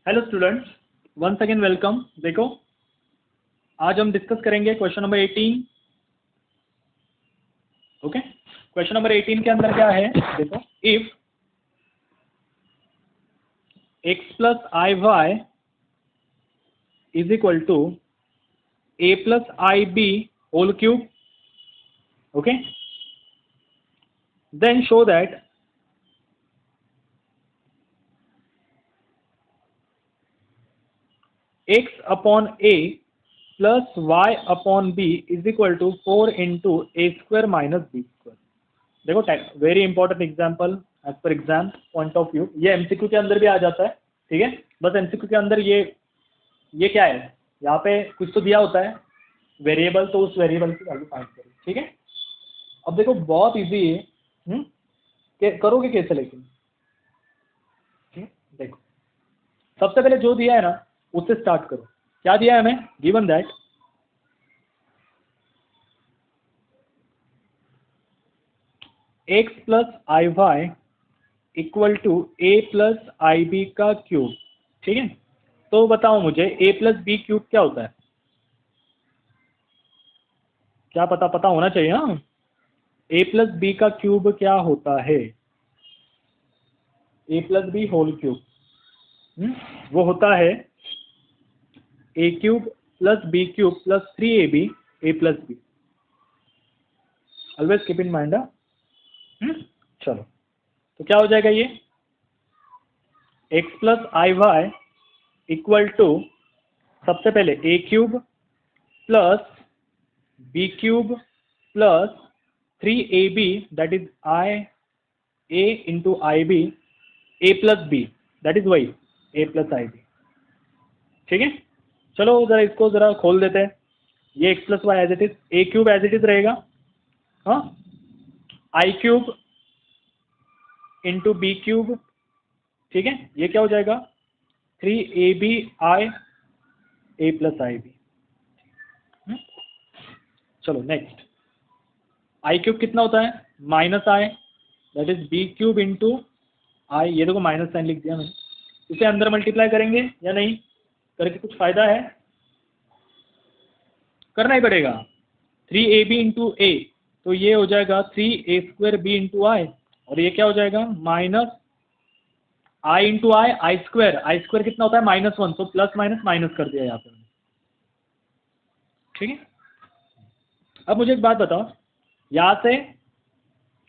Hello students, once again welcome. देखो, आज हम डिस्कस करेंगे question number 18। Okay, question number 18 के अंदर क्या है? देखो, if x plus i y is equal to a plus i b whole cube, okay, then show that x upon a plus y upon b is equal to 4 into a square minus b square. देखो, very important example as per exam point of view. ये MCQ के अंदर भी आ जाता है, ठीक है। बस एमसीक्यू के अंदर ये क्या है, यहाँ पे कुछ तो दिया होता है वेरिएबल, तो उस वेरिएबल की वैल्यू फाइंड करो, ठीक है। अब देखो, बहुत इजी है, करोगे कैसे लेकिन? देखो, सबसे पहले जो दिया है ना उससे स्टार्ट करो। क्या दिया है हमें? Given that x plus i y equal to a plus i b का क्यूब, ठीक है। तो बताओ मुझे a प्लस बी क्यूब क्या होता है? क्या पता होना चाहिए ना। a प्लस बी का क्यूब क्या होता है? a plus b whole cube वो होता है a cube plus b cube plus 3ab a plus b. Always keep in mind. चलो, तो क्या हो जाएगा ये? x plus i y equal to सबसे पहले a cube plus b cube plus 3ab that is i a into i b a plus b that is वही a plus i B, ठीक है। चलो जरा इसको जरा खोल देते हैं। ये x plus y as it is, a cube as it is रहेगा, हाँ, i cube into b cube, ठीक है। ये क्या हो जाएगा? 3ab i a plus i b. चलो नेक्स्ट, आई क्यूब कितना होता है? Minus i that is b cube into i. ये देखो माइनस साइन लिख दिया मैंने। इसे अंदर मल्टीप्लाई करेंगे या नहीं? करके कुछ फायदा है? करना ही पड़ेगा। 3ab इंटू ए, तो ये हो जाएगा 3a स्क्वायर बी इंटू आई, और ये क्या हो जाएगा? माइनस आई इंटू आई स्क्वायर। आई स्क्वायर कितना होता है? -1, तो प्लस माइनस माइनस कर दिया यहाँ पर, ठीक है। अब मुझे एक बात बताओ, यहाँ से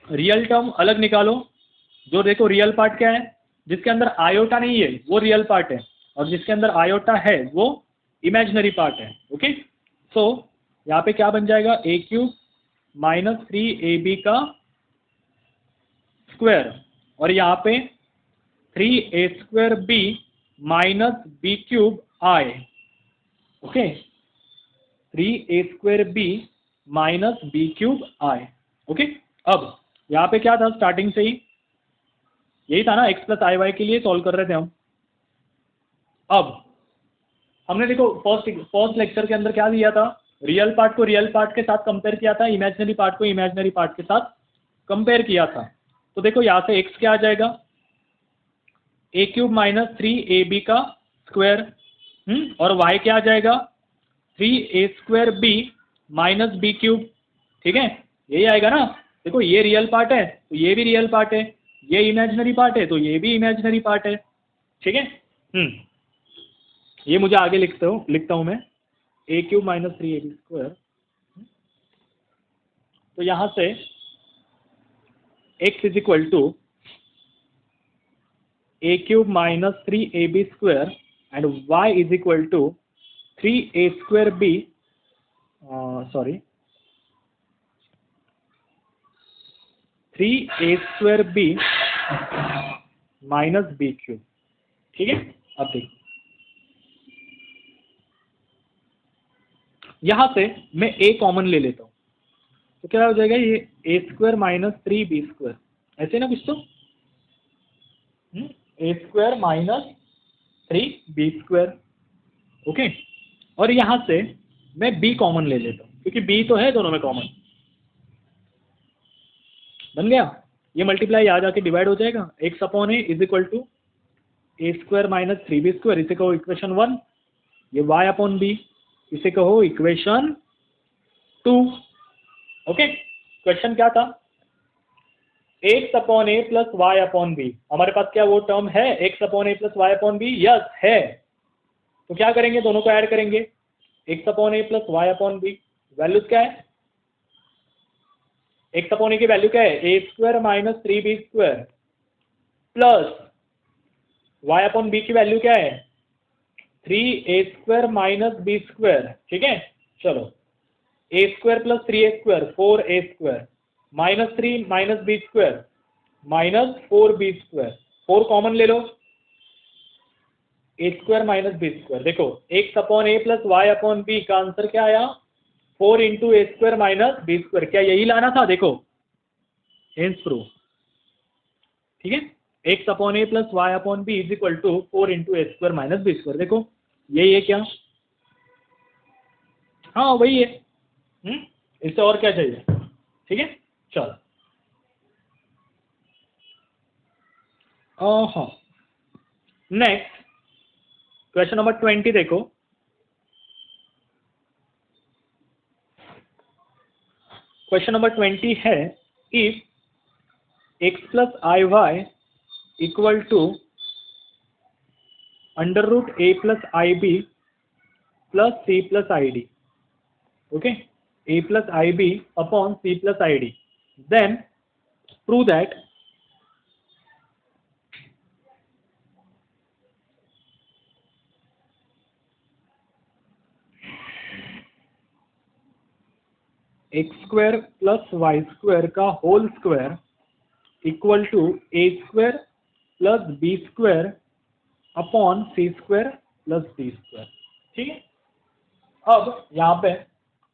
रियल टर्म अलग निकालो। जो देखो रियल पार्ट क्या है, जिसके अंदर आयोटा नहीं है वो रियल पार्ट है, और जिसके अंदर आयोटा है वो इमेजिनरी पार्ट है, ओके। सो यहाँ पे क्या बन जाएगा? ए क्यूब माइनस 3ab का स्क्वायर, और यहाँ पे 3a square b minus b cube i, okay. 3a square b minus b cube i, okay. अब यहाँ पे क्या था? स्टार्टिंग से ही यही था ना, x प्लस आई वाई के लिए सॉल्व कर रहे थे हम। अब हमने देखो फर्स्ट लेक्चर के अंदर क्या दिया था? रियल पार्ट को रियल पार्ट के साथ कंपेयर किया था, इमेजिनरी पार्ट को इमेजिनरी पार्ट के साथ कंपेयर किया था। तो देखो यहाँ से x क्या आ जाएगा? ए क्यूब माइनस 3ab का स्क्वायर, और y क्या आ जाएगा? 3a square b minus b cube, ठीक है। यही आएगा ना। देखो, ये रियल पार्ट है तो ये भी रियल पार्ट है, ये इमेजिनरी पार्ट है तो ये भी इमेजिनरी पार्ट है, ठीक है। ये मुझे आगे लिखता हूं मैं, ए क्यूब माइनस 3ab स्क्वायर। तो यहां से x is equal to a cube minus 3ab square and y is equal to 3a square b, sorry 3a square b minus b cube, ठीक है। अब देखो, यहां से मैं a कॉमन ले लेता हूं, तो क्या हो जाएगा? ये ए स्क्वायर माइनस 3b स्क्वायर, ऐसे ना कुछ तो, a square minus 3b square, okay. और यहां से मैं b कॉमन ले लेता हूं, क्योंकि b तो है दोनों में कॉमन। बन गया? ये मल्टीप्लाई आ जाके डिवाइड हो जाएगा। x upon a is equal to a square minus 3b², इसे कहो इक्वेशन 1। ये y अपॉन बी, इसे कहो इक्वेशन 2। ओके, क्वेश्चन क्या था? x upon a plus y upon b. हमारे पास क्या वो टर्म है x upon a plus y upon b? Yes है। तो क्या करेंगे, दोनों को ऐड करेंगे। x upon a plus y upon b, values क्या है? x अपॉन ए की वैल्यू क्या है? A square minus 3b² plus y upon b की वैल्यू क्या है? 3a² minus b²। ठीक है, चलो a square plus 3a² 4a² minus 3 minus b² minus 4b²। 4 common ले लो, a स्क्वायर माइनस b²। देखो x upon a plus y upon B का answer क्या आया? 4 into a square minus b²। क्या यही लाना था? देखो हेंस प्रूफ। ठीक है, x upon a plus y upon b is equal to 4 into a square minus b²। देखो यही है क्या? हाँ वही है। इससे और क्या चाहिए? ठीक है, चलो हाँ, नेक्स्ट क्वेश्चन नंबर 20 देखो। क्वेश्चन नंबर 20 है, if x plus i y equal to under root a plus i b plus c plus i d. Okay, a plus i b upon c plus i d, then prove that x square plus y square का whole square equal to a square plus b square upon c square plus d square. ठीक है, अब यहाँ पे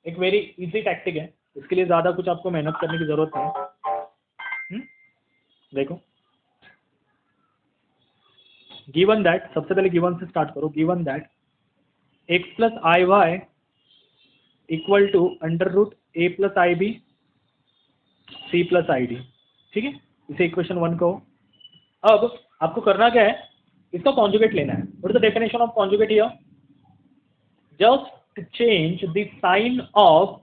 एक very easy tactic है, इसके लिए ज़्यादा कुछ आपको मेहनत करने की ज़रूरत नहीं। देखो, गिवन दैट, सबसे पहले गिवन से स्टार्ट करो। Given that x plus i y equal to under root a plus i b c plus i d. ठीक है, इसे इक्वेशन 1 कहो। अब आपको करना क्या है, इसका कॉन्जुगेट लेना है। What is the definition of conjugate here? Just change the sign of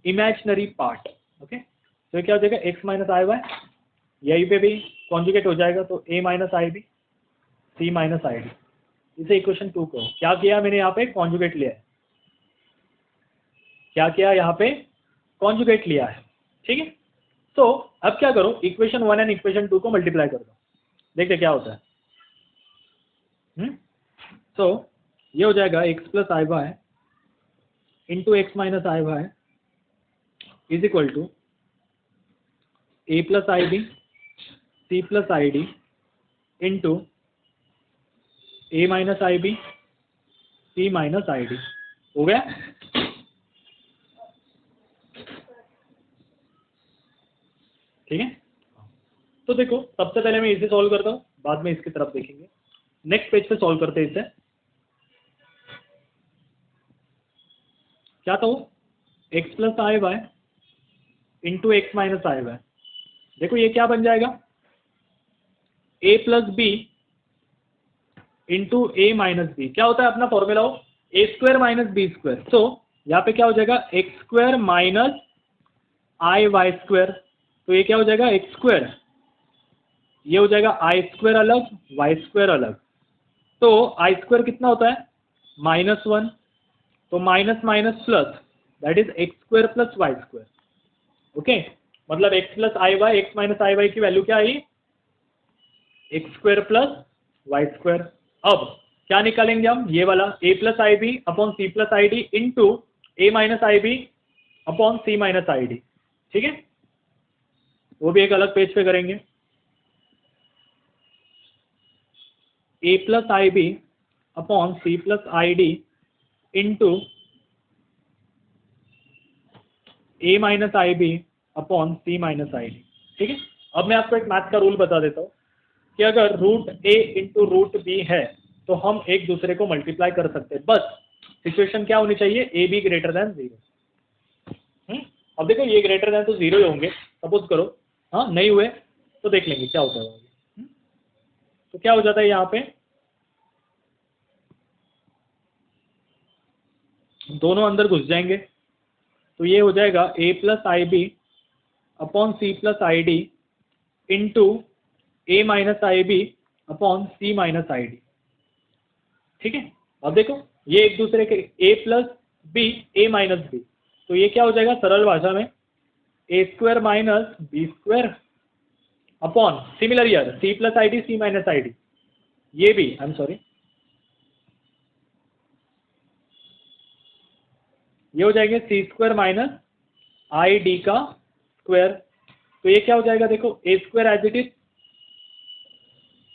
imaginary part. Okay, तो ये क्या हो जाएगा? एक्स माइनस आई वाई, यहीं पे भी कॉन्जुगेट हो जाएगा, तो a minus i b c minus i d. इसे इक्वेशन 2 कहो। क्या किया मैंने यहाँ पे? कॉन्जुगेट लिया है। क्या किया यहाँ पे? कॉन्जुगेट लिया है। ठीक है, तो अब क्या करो, इक्वेशन 1 एंड इक्वेशन 2 को मल्टीप्लाई कर दो, देखते क्या होता है। तो ये हो जाएगा x plus i y into x minus i y is equal to a plus i b c plus i d into a minus i b c minus i d. हो गया? ठीक है, तो देखो सबसे पहले मैं इसे सॉल्व करता हूँ, बाद में इसकी तरफ देखेंगे। नेक्स्ट पेज पे सॉल्व करते हैं इसे। क्या था वो? X plus i y into x minus i Y. देखो ये क्या बन जाएगा? ए plus b into a minus B. क्या होता है अपना फॉर्मूला? हो ए स्क्वायर माइनस बी स्क्वायर। तो यहाँ पे क्या हो जाएगा? X square minus i Y square. तो ये क्या हो जाएगा? एक्स स्क्वायर, ये हो जाएगा आई स्क्वायर अलग वाई स्क्वायर अलग। तो आई स्क्वायर कितना होता है? -1, तो minus minus plus, that is x square plus y square. Okay, मतलब x plus i y, x minus i y की वैल्यू क्या आई? X square plus y square. अब क्या निकालेंगे हम? ये वाला a plus i b upon c plus i d into a minus i b upon c minus i d. ठीक है, वो भी एक अलग पेज पे करेंगे। A plus i b upon c plus i d into a minus i b upon c minus i d. ठीक है, अब मैं आपको एक मैथ का रूल बता देता हूँ कि अगर रूट ए इंटू रूट बी है तो हम एक दूसरे को मल्टीप्लाई कर सकते हैं। बस सिचुएशन क्या होनी चाहिए? A be greater than 0। अब देखो ये ग्रेटर देन तो 0 ही होंगे, सपोज करो। हाँ, नहीं हुए तो देख लेंगे क्या होता है। तो क्या हो जाता है यहाँ पे? दोनों अंदर घुस जाएंगे, तो ये हो जाएगा a plus i b upon c plus i d into a minus i b upon c minus i d. ठीक है, अब देखो ये एक दूसरे के a plus b a minus b, तो ये क्या हो जाएगा सरल भाषा में a square minus b square upon similar year c plus i d c minus i d, ये भी आई एम सॉरी ये हो जाएंगे c square minus i d का स्क्वायर, तो ये क्या हो जाएगा देखो a square as it is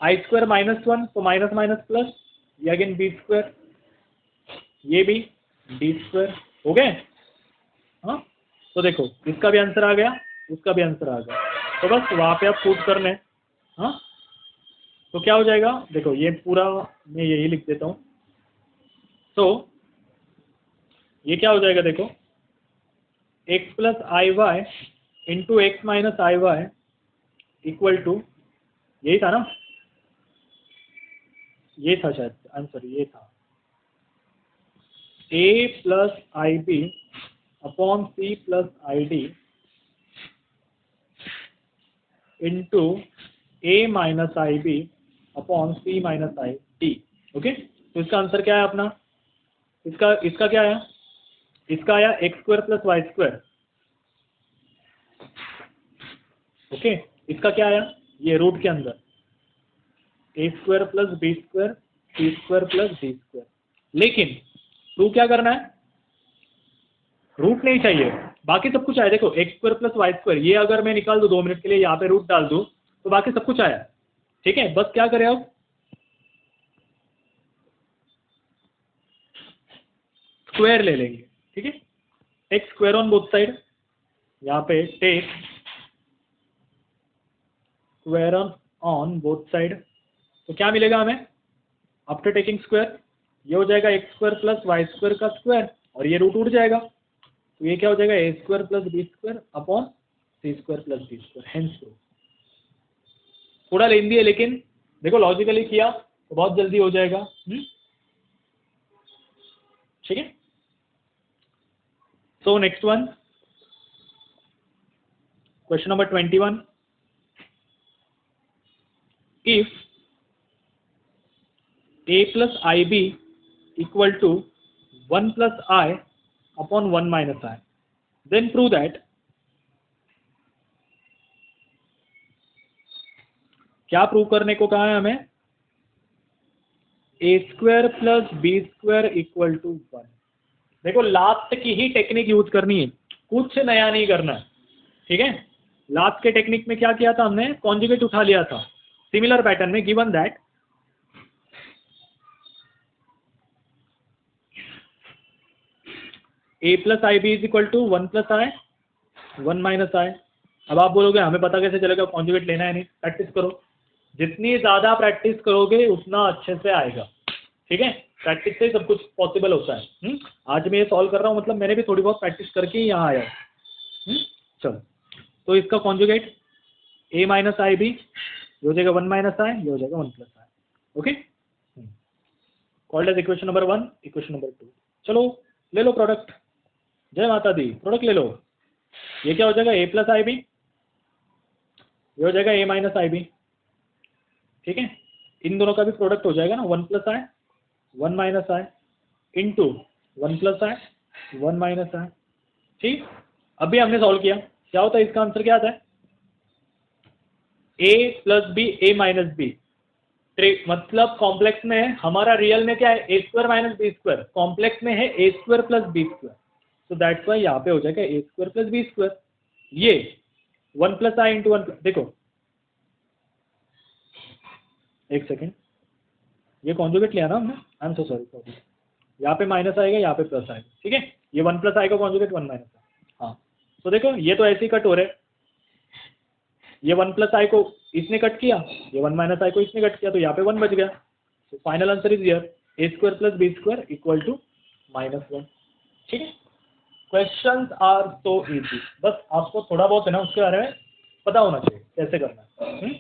i square minus one, तो माइनस माइनस प्लस, ये अगेन बी स्क्वायर, ये भी डी स्क्वायर हो गए। हाँ, तो देखो इसका भी आंसर आ गया, इसका भी आंसर आ गया, तो बस वहाँ पे आप पुट करने। हाँ, तो क्या हो जाएगा देखो ये पूरा मैं यही लिख देता हूँ, तो ये क्या हो जाएगा देखो x plus i y into x minus i y equal to, यही था ना, ये था शायद, आई एम सॉरी ये था a plus i b upon c plus i d into a minus i b upon c minus i d. Okay, तो इसका आंसर क्या है अपना, इसका क्या आया, इसका आया x square plus y square. Okay, इसका क्या आया, ये रूट के अंदर a square plus b square c square plus d square, लेकिन प्रूव क्या करना है, रूट नहीं चाहिए, बाकी सब कुछ आया। देखो x square plus y square, ये अगर मैं निकाल दूं 2 मिनट के लिए यहाँ पे रूट डाल दूं तो बाकी सब कुछ आया। ठीक है, बस क्या करें अब स्क्वायर ले लेंगे। ठीक है, x square on both side, यहाँ पे take square on both side, तो क्या मिलेगा हमें आफ्टर टेकिंग स्क्वायर, ये हो जाएगा x square plus y square का स्क्वायर और ये रूट उड़ जाएगा, तो ये क्या हो जाएगा a square plus b square upon c square plus d square. Hence थोड़ा लेंदी है, लेकिन देखो लॉजिकली किया तो बहुत जल्दी हो जाएगा। ठीक है, so next one, question number 21, if a plus ib equal to 1 plus I upon 1 minus I, then prove that, क्या प्रूव करने को कहा है हमें, a square plus b square equal to 1। देखो लास्ट की ही टेक्निक यूज करनी है, कुछ नया नहीं करना है। ठीक है, लास्ट के टेक्निक में क्या किया था हमने, कॉन्जुगेट उठा लिया था। सिमिलर पैटर्न में given that a plus i b is equal to 1 plus i 1 minus i. अब आप बोलोगे हमें पता कैसे चलेगा कॉन्जुगेट लेना है नहीं, प्रैक्टिस करो, जितनी ज़्यादा प्रैक्टिस करोगे उतना अच्छे से आएगा। ठीक है, प्रैक्टिस से सब कुछ पॉसिबल होता है। आज मैं ये सॉल्व कर रहा हूँ, मतलब मैंने भी थोड़ी बहुत प्रैक्टिस करके ही यहाँ आया। चलो, तो इसका conjugate A minus i B, ये हो जाएगा 1 माइनस आई, ये हो जाएगा 1 plus i. Okay, called as equation number 1, equation number 2। चलो ले लो प्रोडक्ट, जय माता दी, प्रोडक्ट ले लो। ये क्या हो जाएगा ए प्लस आई बी, ये हो जाएगा ए माइनस आई बी। ठीक है, इन दोनों का भी प्रोडक्ट हो जाएगा ना, 1 plus i 1 minus I into 1 plus i 1 minus आई। ठीक, अभी हमने सॉल्व किया, क्या होता है इसका आंसर क्या आता है, a plus b a minus b, मतलब कॉम्प्लेक्स में है, हमारा रियल में क्या है a square minus b square, complex में है a square plus b square, तो दैट्स वाई यहाँ पे हो जाएगा a square plus b square. ये 1 प्लस आई इंटू 1, देखो एक सेकेंड, ये कॉन्जुगेट लिया ना हमने, आई एम सो सॉरी, यहाँ पे माइनस आएगा, यहाँ पे प्लस आएगा। ठीक है, ये 1 प्लस आई का कॉन्जुगेट 1 माइनस आई। हाँ, तो देखो ये तो ऐसे ही कट हो रहे, ये 1 प्लस आई को इसने कट किया, ये 1 माइनस आई को इसने कट किया, तो यहाँ पे 1 बच गया। तो final answer is here a square plus b square equal to -1। ठीक है, क्वेश्चंस आर सो इजी, बस आपको थोड़ा बहुत है ना उसके बारे में पता होना चाहिए कैसे करना है।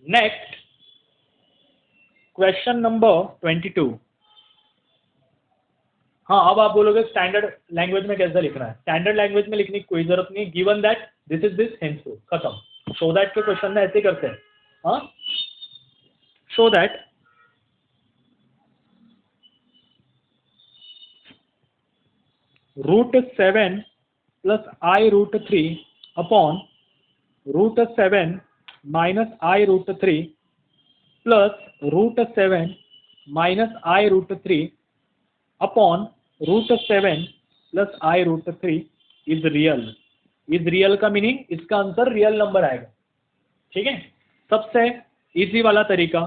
नेक्स्ट क्वेश्चन नंबर 22, हाँ, अब आप बोलोगे स्टैंडर्ड लैंग्वेज में कैसे लिखना है। स्टैंडर्ड लैंग्वेज में लिखने की कोई जरूरत नहीं, given that this is this hence proof, खत्म। शो दैट के क्वेश्चन में ऐसे करते हैं। हाँ, show that √7 plus I√3 upon √7 minus I√3 plus √7 minus I√3 upon √7 plus I√3 is real. Is real का मीनिंग इसका आंसर रियल नंबर आएगा। ठीक है, सबसे इजी वाला तरीका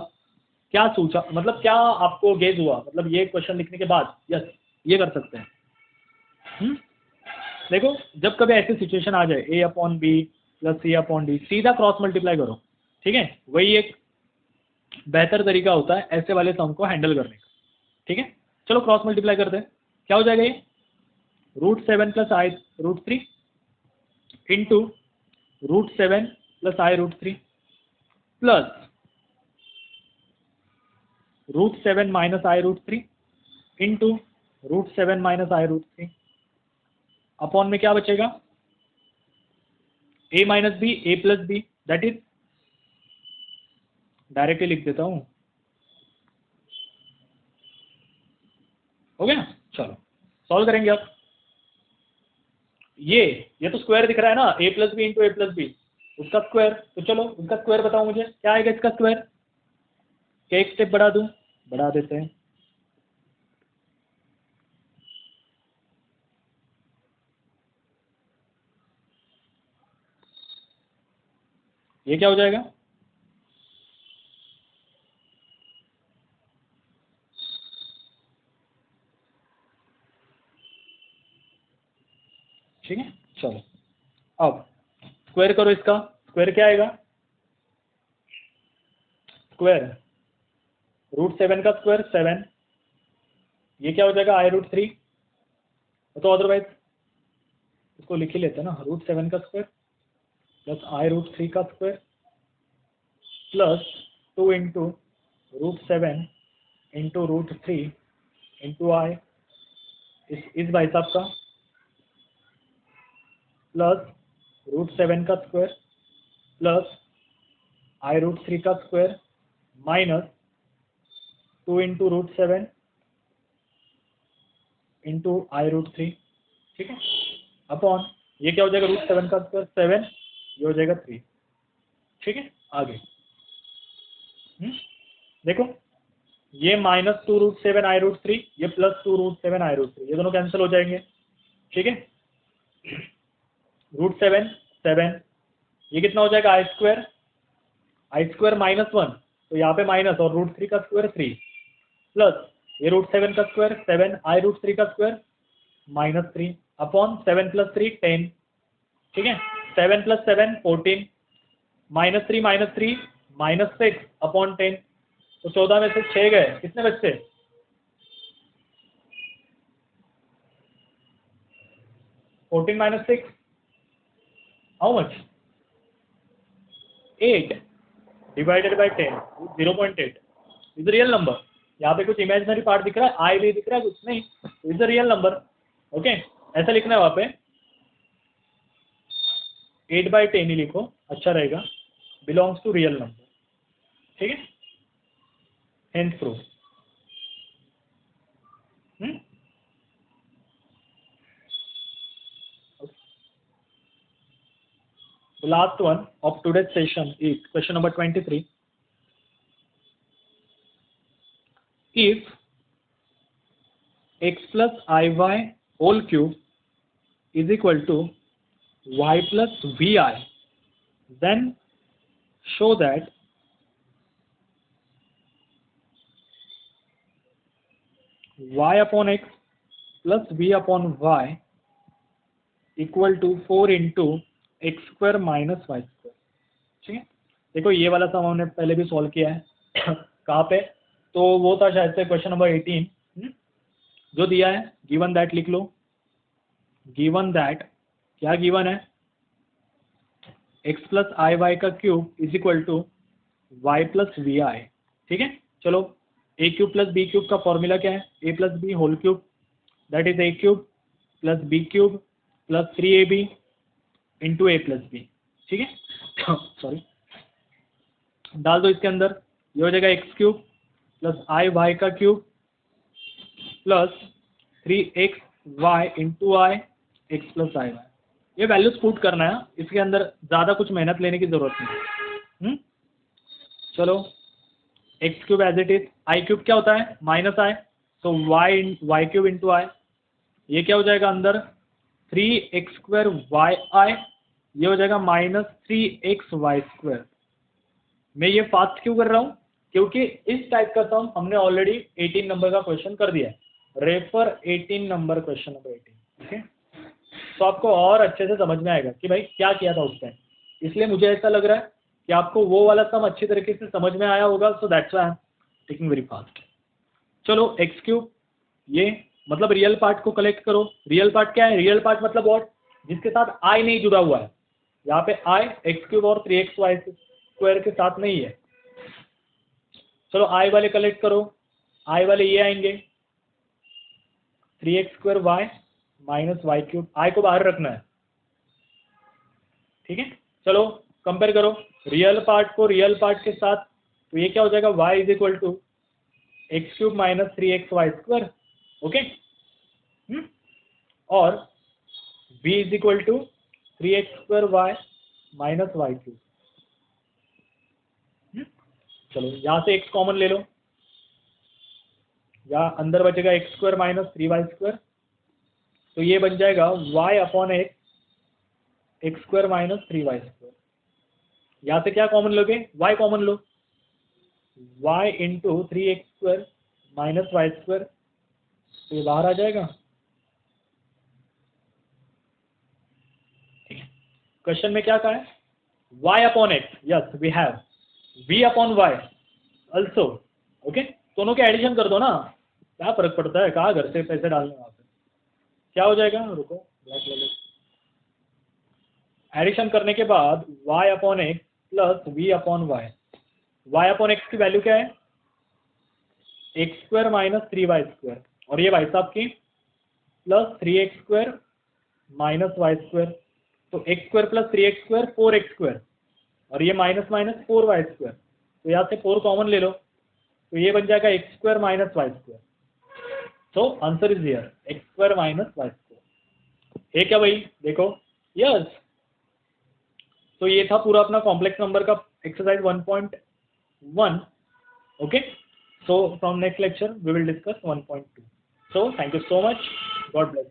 क्या सोचा, मतलब क्या आपको गेज हुआ, मतलब ये क्वेश्चन लिखने के बाद यस ये कर सकते हैं। देखो, जब कभी ऐसी सिचुएशन आ जाए A/B प्लस C/D, सीधा क्रॉस मल्टीप्लाई करो। ठीक है, वही एक बेहतर तरीका होता है ऐसे वाले सम को हैंडल करने का। ठीक है, चलो क्रॉस मल्टीप्लाई करते हैं। क्या हो जाएगा ये √7 plus I√3 into √7 plus I√3 plus √7 minus I√3 into √7 minus I√3 upon में क्या बचेगा A minus b A plus b, that is directly लिख देता हूं। हो गया, चलो सॉल्व करेंगे अब। ये तो स्क्वायर दिख रहा है ना, A plus b into A plus b, उसका स्क्वायर। तो चलो उसका स्क्वायर बताओ मुझे क्या आएगा इसका स्क्वायर। क्या एक स्टेप बढ़ा दूं, बढ़ा देते हैं। ये क्या हो जाएगा ठीक है, चलो अब स्क्वायर करो इसका। स्क्वायर क्या आएगा, स्क्वायर √7 का स्क्वायर 7, ये क्या हो जाएगा I√3। तो अदरवाइज इसको लिख ही लेते हैं ना, √7 का स्क्वायर प्लस I√3 का square plus 2 into √7 into √3 into I इस भाई साहब का प्लस √7 का स्क्वायर प्लस I√3 का square minus 2 into √7 into I√3। ठीक है, अपॉन ये क्या हो जाएगा √7 का स्क्वायर 7, ये हो जाएगा 3। ठीक है, आगे देखो, ये माइनस 2 √7 I√3, ये प्लस 2 √7 I√3, ये दोनों कैंसिल हो जाएंगे। ठीक है, √7 7, ये कितना हो जाएगा I² माइनस 1, तो यहाँ पे माइनस और √3 का स्क्वायर 3 प्लस ये √7 का स्क्वायर 7 I√3 का स्क्वायर माइनस 3 अपॉन 7 प्लस 3 10। ठीक है, 7 प्लस 7 14 माइनस 3 माइनस 6 अपॉन 10, तो 14 में से 6 गए, कितने बच्चे 14 minus 6 how much 8 divided by 10 0.8 is real number. यहाँ पे कुछ इमेजिनरी पार्ट दिख रहा है, आई भी दिख रहा है, कुछ नहीं, is a real number. Okay, ऐसा लिखना है वहाँ पे 8/10 ही लिखो, अच्छा रहेगा, बिलोंग्स टू रियल नंबर। ठीक है, hence proof. The last one of today's session is question number 23. If x plus iy whole cube is equal to y plus vi, then show that y upon x plus v upon y equal to 4 into x square minus y square। ठीक है, देखो ये वाला सम हमने पहले भी solve किया है कहाँ पे, तो वो था शायद से क्वेश्चन नंबर 18 जो दिया है। गिवन दैट लिख लो, गिवन दैट क्या गिवन है, x प्लस आई वाई का cube is equal to y plus v i. ठीक है, चलो a³ प्लस b³ का फॉर्मूला क्या है, a plus b whole cube that is a³ plus b³ plus 3ab into a plus b, ठीक है। Sorry, डाल दो इसके अंदर, ये हो जाएगा x³ प्लस i y का cube plus 3xy into I x plus i Y. ये वैल्यूज पुट करना है, इसके अंदर ज़्यादा कुछ मेहनत लेने की ज़रूरत नहीं। चलो, x³ as it is, i³ क्या होता है माइनस आई, तो y³ इंटू आई, ये क्या हो जाएगा अंदर 3x²y, ये हो जाएगा माइनस 3xy²। मैं ये फास्ट क्यों कर रहा हूँ, क्योंकि इस टाइप का सम हमने ऑलरेडी 18 नंबर का क्वेश्चन कर दिया है। Refer 18 number, question number 18, okay. तो आपको और अच्छे से समझ में आएगा कि भाई क्या किया था उस टाइम, इसलिए मुझे ऐसा लग रहा है कि आपको वो वाला सम अच्छी तरीके से समझ में आया होगा, so that's why I am taking very fast. चलो, x³ ये मतलब रियल पार्ट को कलेक्ट करो। रियल पार्ट क्या है, रियल पार्ट मतलब व्हाट, जिसके साथ i नहीं जुड़ा हुआ है। यहाँ पे i x³ और 3xy² के साथ नहीं है। चलो, i वाले कलेक्ट करो, i वाले ये आएंगे 3x² माइनस y³, i को बाहर रखना है, ठीक है। चलो कंपेयर करो रियल पार्ट को रियल पार्ट के साथ, तो ये क्या हो जाएगा y is equal to x³ minus 3xy², okay. और v is equal to 3x² minus y³। चलो, यहाँ से x कॉमन ले लो, या अंदर बचेगा x² माइनस 3y², तो ये बन जाएगा y upon x² minus 3y²। यहाँ से क्या कॉमन लोगे, y कॉमन लो, y into 3x² minus y², तो ये बाहर आ जाएगा। क्वेश्चन में क्या कहा है, y upon x, yes we have v upon y also, okay. दोनों के एडिशन कर दो ना, क्या फर्क पड़ता है, कहाँ घर से पैसे डालने वहाँ पे, क्या हो जाएगा, रुको ब्लैक ले लो। एडिशन करने के बाद y upon x plus v upon y, y upon x की वैल्यू क्या है x² माइनस 3y², और ये भाई साहब की प्लस 3x² माइनस y², तो x² प्लस 3x² 4x², और ये माइनस माइनस 4y², तो यहाँ से 4 कॉमन ले लो, तो ये बन जाएगा x² माइनस y²। तो answer is here x² minus y²। ये क्या भाई, देखो, यस। तो ये था पूरा अपना कॉम्प्लेक्स नंबर का exercise 1.1, okay. So from next lecture we will discuss 1.2. So thank you so much. God bless.